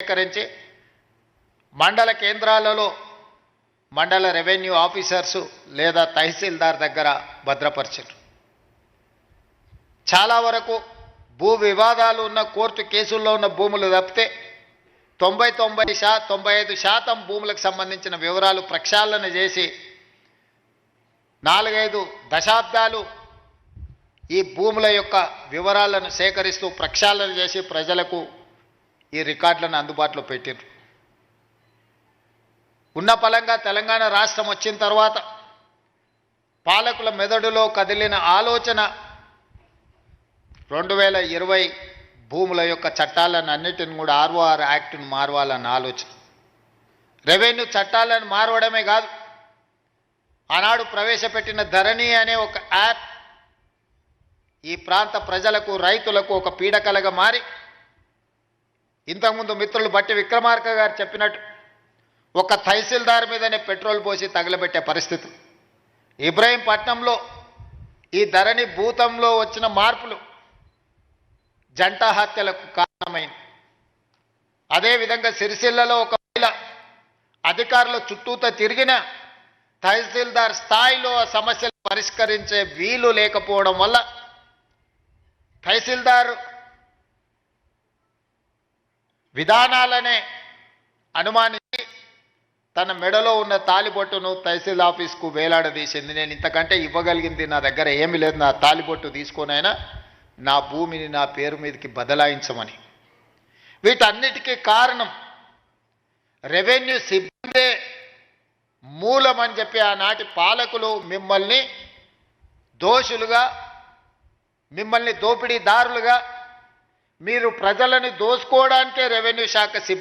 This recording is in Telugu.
సేకరించి మండల కేంద్రాలలో మండల రెవెన్యూ ఆఫీసర్సు లేదా తహసీల్దార్ దగ్గర భద్రపరిచారు. చాలా వరకు భూ వివాదాలు ఉన్న కోర్టు కేసుల్లో ఉన్న భూములు తప్పితే 95% భూములకు సంబంధించిన వివరాలు ప్రక్షాళన చేసి 4-5 దశాబ్దాలు ఈ భూముల యొక్క వివరాలను సేకరిస్తూ ప్రక్షాళన చేసి ప్రజలకు ఈ రికార్డులను అందుబాటులో పెట్టారు. ఉన్న పలంగా తెలంగాణ రాష్ట్రం వచ్చిన తర్వాత పాలకుల మెదడులో కదిలిన ఆలోచన 2020 భూముల యొక్క చట్టాలను అన్నిటిని కూడా ROR యాక్ట్ను మారవాలన్న ఆలోచన. రెవెన్యూ చట్టాలను మారవడమే కాదు, ఆనాడు ప్రవేశపెట్టిన ధరణి అనే ఒక యాప్ ఈ ప్రాంత ప్రజలకు రైతులకు ఒక పీడకలగా మారి ఇంతకుముందు మిత్రులు బట్టి విక్రమార్క గారు చెప్పినట్టు ఒక తహసీల్దార్ మీదనే పెట్రోల్ పోసి తగలబెట్టే పరిస్థితి. ఇబ్రహీంపట్నంలో ఈ ధరణి భూతంలో వచ్చిన మార్పులు జంట హత్యలకు కారణమైంది. అదేవిధంగా సిరిసిల్లలో ఒక మహిళ అధికారుల చుట్టూతో తిరిగిన తహసీల్దార్ స్థాయిలో ఆ సమస్యలు పరిష్కరించే వీలు లేకపోవడం వల్ల తహసీల్దార్ విధానాలనే అనుమానించి తన మెడలో ఉన్న తాలిబొట్టును తహసీల్ ఆఫీస్కు వేలాడదీసింది. నేను ఇంతకంటే ఇవ్వగలిగింది నా దగ్గర ఏమీ లేదు, నా తాలిబొట్టు తీసుకొనైనా నా భూమిని నా పేరు మీదకి బదలాయించమని. వీటన్నిటికీ కారణం రెవెన్యూ సిబ్బందే మూలమని చెప్పి ఆనాటి పాలకులు మిమ్మల్ని దోషులుగా, మిమ్మల్ని దోపిడీదారులుగా, మీరు ప్రజలను దోసుకోవడానికే రెవెన్యూ శాఖ